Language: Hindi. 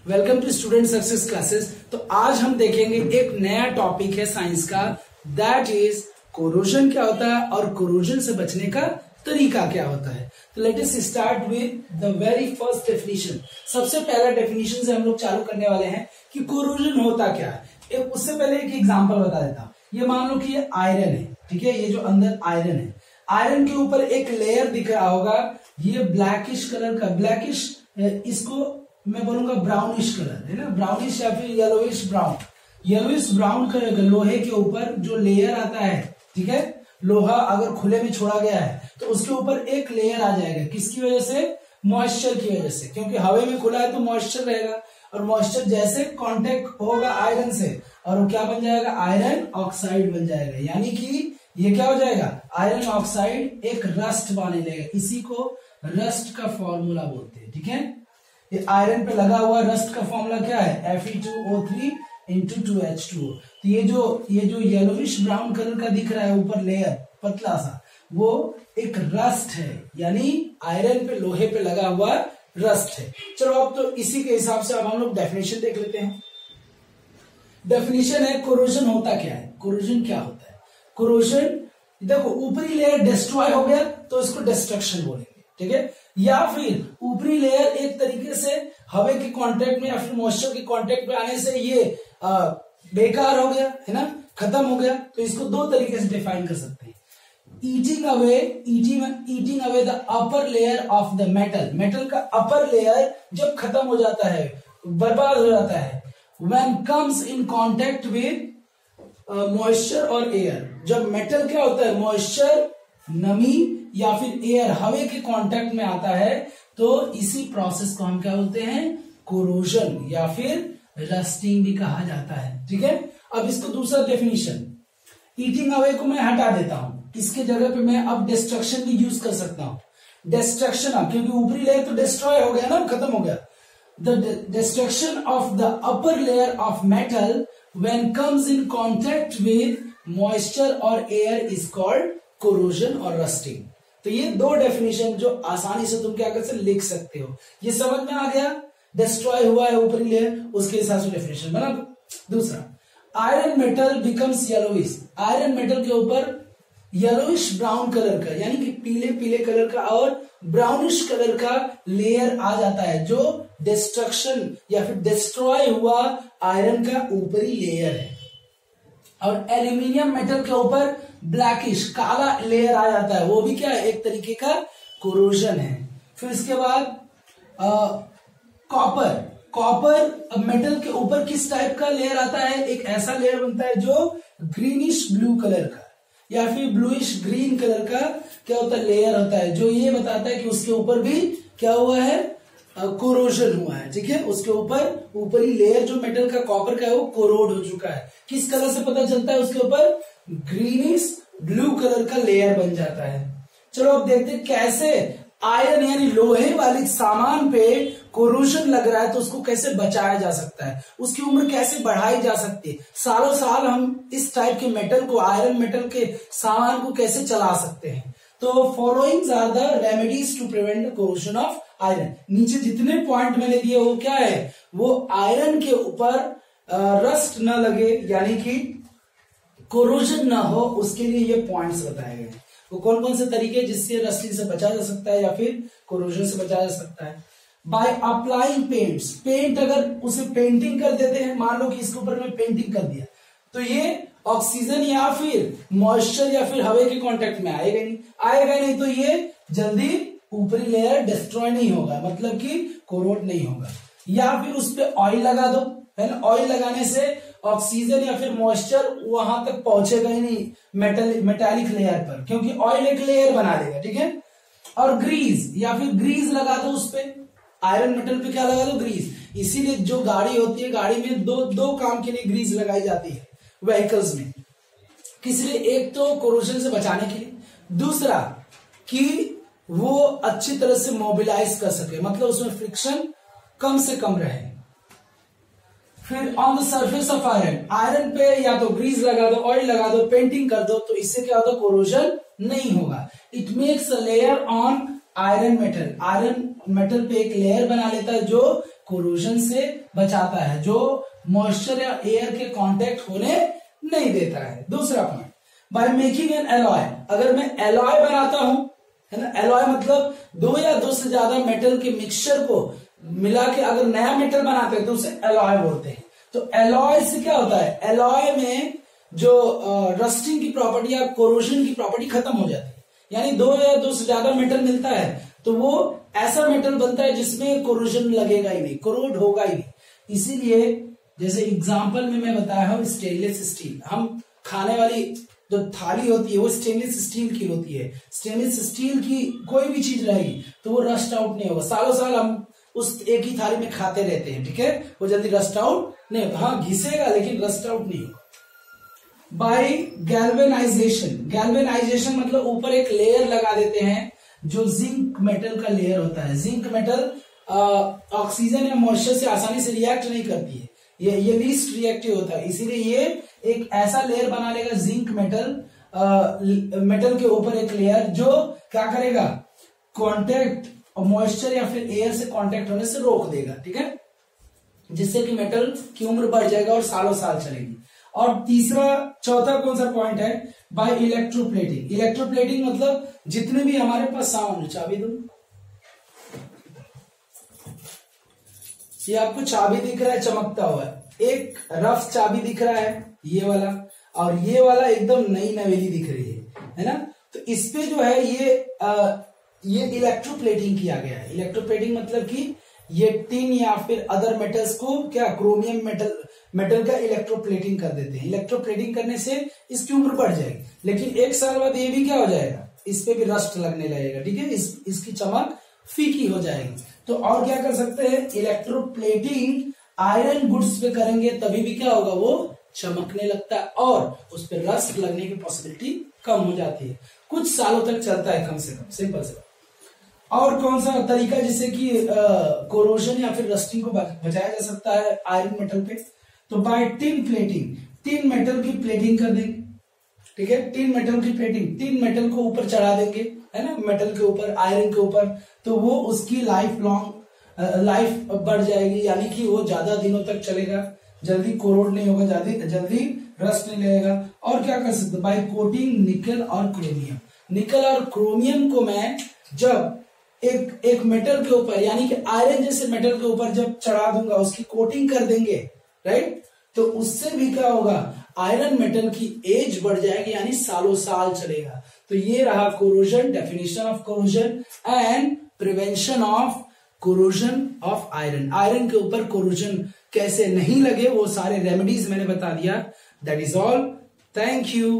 Welcome to student success classes. तो आज हम देखेंगे एक नया टॉपिक है साइंस का, दैट इज कोरोजन क्या होता है और कोरोजन से बचने का तरीका क्या होता है। तो let us start with the very first definition. सबसे पहला डेफिनेशन से हम लोग चालू करने वाले हैं कि कोरोजन होता क्या है। उससे पहले एक एग्जांपल बता देता हूं। ये मान लो कि ये आयरन है, ठीक है, ये जो अंदर आयरन है, आयरन के ऊपर एक लेयर दिख रहा होगा, ये ब्लैकिश कलर का, ब्लैकिश इसको मैं बोलूंगा ब्राउनिश कलर है ना, ब्राउनिश या फिर yellowish brown, yellowish brown colour का लोहे के ऊपर जो लेयर आता है, ठीक है, लोहा अगर खुले में छोड़ा गया है तो उसके ऊपर एक लेयर आ जाएगा। किसकी वजह से? मॉइस्चर की वजह से, क्योंकि हवा में खुला है तो मॉइस्चर रहेगा और मॉइस्चर जैसे कांटेक्ट होगा आयरन से और वो क्या बन जाएगा? आयरन ऑक्साइड बन जाएगा। यानी कि ये क्या हो जाएगा? आयरन ऑक्साइड एक रस्ट बने लगेगा। इसी को रस्ट का फॉर्मूला बोलते हैं, ठीक है। ये आयरन पे लगा हुआ रस्ट का फॉर्मूला क्या है? Fe2O3 into 2H2O। तो ये जो येलोविश ब्राउन कलर का दिख रहा है ऊपर लेयर पतला सा, वो एक रस्ट है, यानी आयरन पे लोहे पे लगा हुआ रस्ट है। चलो अब तो इसी के हिसाब से अब हम लोग डेफिनेशन देख लेते हैं। डेफिनेशन है कोरोजन होता क्या है। कोरोजन क्या होता है? कोरोजन देखो, ऊपरी लेयर डिस्ट्रॉय हो गया तो इसको डिस्ट्रक्शन बोलेंगे, ठीक है। या फिर ऊपरी लेयर एक तरीके से हवा के कांटेक्ट में या फिर मॉइस्चर के कांटेक्ट में आने से ये बेकार हो गया है ना, खत्म हो गया, तो इसको दो तरीके से डिफाइन कर सकते हैं। Eating away the upper layer of the metal. Metal का अपर लेयर जब खत्म हो जाता है, बर्बाद हो जाता है, when comes in contact with moisture और एयर। जब मेटल क्या होता है? मॉइस्चर, नमी या फिर एयर, हवा के कांटेक्ट में आता है, तो इसी प्रोसेस को हम क्या बोलते हैं? कोरोजन या फिर रस्टिंग भी कहा जाता है, ठीक है। अब इसको दूसरा डेफिनेशन, ईटिंग अवे को मैं हटा देता हूं, इसके जगह पे मैं अब डिस्ट्रक्शन भी यूज कर सकता हूं। डिस्ट्रक्शन, क्योंकि ऊपरी लेयर तो डिस्ट्रॉय हो गया ना, खत्म हो गया। The destruction of the upper layer of metal when comes in contact with moisture और एयर इज कॉल्ड कोरोजन और रस्टिंग। तो ये दो डेफिनेशन जो आसानी से तुम क्या कर सकते लिख सकते हो। ये समझ में आ गया? डिस्ट्रॉय हुआ है ऊपरी लेयर, उसके हिसाब से डेफिनेशन बना। दूसरा, iron metal becomes yellowish. Iron metal के ऊपर येलोइश ब्राउन कलर का, यानी कि पीले पीले कलर का और ब्राउनिश कलर का लेयर आ जाता है, जो डिस्ट्रक्शन या फिर डिस्ट्रॉय हुआ आयरन का ऊपरी लेयर है। और एल्यूमिनियम मेटल के ऊपर ब्लैकिश काला लेयर आ जाता है, वो भी क्या है? एक तरीके का कोरोजन है। फिर इसके बाद कॉपर मेटल के ऊपर किस टाइप का लेयर आता है? एक ऐसा लेयर बनता है जो ग्रीनिश ब्लू कलर का या फिर ब्लूइश ग्रीन कलर का क्या होता है? लेयर होता है, जो ये बताता है कि उसके ऊपर भी क्या हुआ है? कोरोजन हुआ है, ठीक है। उसके ऊपर ऊपरी लेयर जो मेटल का कॉपर का है वो कोरोड हो चुका है। किस कलर से पता चलता है? उसके ऊपर ग्रीनिश ब्लू कलर का लेयर बन जाता है। चलो अब देखते हैं कैसे आयरन यानी लोहे वाली सामान पे कोरोजन लग रहा है तो उसको कैसे बचाया जा सकता है, उसकी उम्र कैसे बढ़ाई जा सकती है। सालों साल हम इस टाइप के मेटल को, आयरन मेटल के सामान को कैसे चला सकते हैं। तो followings are the remedies to prevent the corrosion of iron. नीचे जितने पॉइंट मैंने दिए वो क्या है? वो आयरन के ऊपर रस्ट न लगे, यानी कि कोरोजन ना हो, उसके लिए ये पॉइंट्स बताए गए। वो कौन कौन से तरीके जिससे रस्टिंग से बचा जा सकता है या फिर कोरोजन से बचाया जा सकता है? By applying paints. पेंट, अगर उसे पेंटिंग कर देते हैं, मान लो कि इसके ऊपर मैं पेंटिंग कर दिया, तो ये ऑक्सीजन या फिर मॉइस्चर या फिर हवा के कांटेक्ट में आएगा नहीं, तो ये जल्दी ऊपरी लेयर डिस्ट्रॉय नहीं होगा, मतलब कि कोरोड नहीं होगा। या फिर उस पर ऑयल लगा दो, है ना। ऑयल लगाने से ऑक्सीजन या फिर मॉइस्चर वहां तक पहुंचेगा ही नहीं मेटालिक लेयर पर, क्योंकि ऑयल एक लेयर बना देगा, ठीक है। और ग्रीस, या फिर ग्रीस लगा दो उस पे, आयरन मेटल पे क्या लगा दो? ग्रीस। इसीलिए जो गाड़ी होती है, गाड़ी में दो काम के लिए ग्रीस लगाई जाती है व्हीकल्स में। किस लिए? एक तो कोरोजन से बचाने के लिए, दूसरा कि वो अच्छी तरह से मोबिलाइज कर सके, मतलब उसमें फ्रिक्शन कम से कम रहे। फिर on the surface of iron, iron पे या तो ग्रीस लगा दो, ऑयल लगा दो, पेंटिंग कर दो, तो इससे क्या होता है? कोरोजन नहीं होगा। It makes a layer on iron metal. Iron metal पे एक लेयर बना लेता है जो कोरोजन से बचाता है, जो मॉइस्चर या एयर के कांटेक्ट होने नहीं देता है। दूसरा point, by making an alloy, अगर मैं एलॉय बनाता हूं, है ना, एलॉय मतलब दो या दो से ज्यादा मेटल के मिक्सचर को मिला के अगर नया मेटल बनाते हैं तो उसे एलॉय बोलते हैं। तो एलॉय से क्या होता है, एलॉय में जो रस्टिंग की प्रॉपर्टी या कोरोजन की प्रॉपर्टी खत्म हो जाती है, यानी दो या दो से ज्यादा मेटल मिलता है तो वो ऐसा मेटल बनता है जिसमें कोरोजन लगेगा ही नहीं, कोरोड होगा ही नहीं। इसीलिए जैसे एग्जांपल में मैं बताया हूं स्टेनलेस स्टील, हम खाने वाली जो थाली होती है वो स्टेनलेस स्टील की होती है। स्टेनलेस स्टील की कोई भी चीज रहेगी तो वो रस्ट आउट नहीं होगा, सालों साल हम उस एक ही थाली में खाते रहते हैं, ठीक है, वो जल्दी रस्ट आउट नहीं होता। हाँ घिसेगा लेकिन रस्ट आउट नहीं होगा। बाय गैल्वेनाइजेशन, गैल्वेनाइजेशन मतलब ऊपर एक लेयर लगा देते हैं जो जिंक मेटल का लेयर होता है। जिंक मेटल ऑक्सीजन या मॉइस्चर से आसानी से रिएक्ट नहीं करती है, ये लीस्ट रिएक्टिव होता है, इसीलिए ये एक ऐसा लेयर बना लेगा जिंक मेटल मेटल के ऊपर एक लेयर जो क्या करेगा, कांटेक्ट मॉइस्चर या फिर एयर से कांटेक्ट होने से रोक देगा, ठीक है, जिससे कि मेटल की उम्र बढ़ जाएगा और सालों साल चलेगी। और चौथा कौन सा पॉइंट है, बाय इलेक्ट्रोप्लेटिंग। इलेक्ट्रोप्लेटिंग मतलब जितने भी हमारे पास साउंड, चाबी दूं, ये आपको चाबी दिख रहा है चमकता हुआ, एक रफ चाबी दिख रहा है ये वाला, और ये वाला एकदम नई नवेली दिख रही है ना। तो इस पे जो है ये इलेक्ट्रोप्लेटिंग किया गया है। इलेक्ट्रोप्लेटिंग मतलब कि ये टिन या फिर अदर मेटल्स को क्या क्रोमियम मेटल का इलेक्ट्रोप्लेटिंग कर देते हैं। इलेक्ट्रोप्लेटिंग करने से इसकी उम्र बढ़ जाएगी, लेकिन एक साल बाद ये भी क्या हो जाएगा, इस पे भी रस्ट लगने लगेगा, ठीक है, इसकी चमक फीकी हो जाएगी। तो और क्या कर सकते हैं, इलेक्ट्रोप्लेटिंग आयरन गुड्स पे करेंगे तभी भी क्या होगा, वो चमकने लगता है और उस पर रस्ट लगने की पॉसिबिलिटी कम हो जाती है, कुछ सालों तक चलता है कम से कम, सिंपल से। और कौन सा तरीका जिससे कि कोरोजन या फिर रस्टिंग को बचाया जा सकता है आयरन मेटल पे, तो by tin plating, tin metal की प्लेटिंग कर देंगे, ठीक है, टिन मेटल की प्लेटिंग, टिन मेटल को ऊपर चढ़ा देंगे, है ना, मेटल के ऊपर, आयरन के ऊपर, तो वो उसकी लाइफ बढ़ जाएगी, यानी कि वो ज्यादा दिनों तक चलेगा, जल्दी कोरोड नहीं होगा, जल्दी रस्ट नहीं लगेगा। और क्या कर सकते, बाय कोटिंग निकल और क्रोमियम। निकल और क्रोमियम को मैं जब एक मेटल के ऊपर, यानी कि आयरन जैसे मेटल के ऊपर जब चढ़ा दूंगा, उसकी कोटिंग कर देंगे, राइट, तो उससे भी क्या होगा, आयरन मेटल की एज बढ़ जाएगी, यानी सालों साल चलेगा। तो ये रहा corrosion, definition of corrosion and prevention of corrosion of iron. Iron के ऊपर कोरोजन कैसे नहीं लगे वो सारे रेमेडीज मैंने बता दिया। That is all, thank you.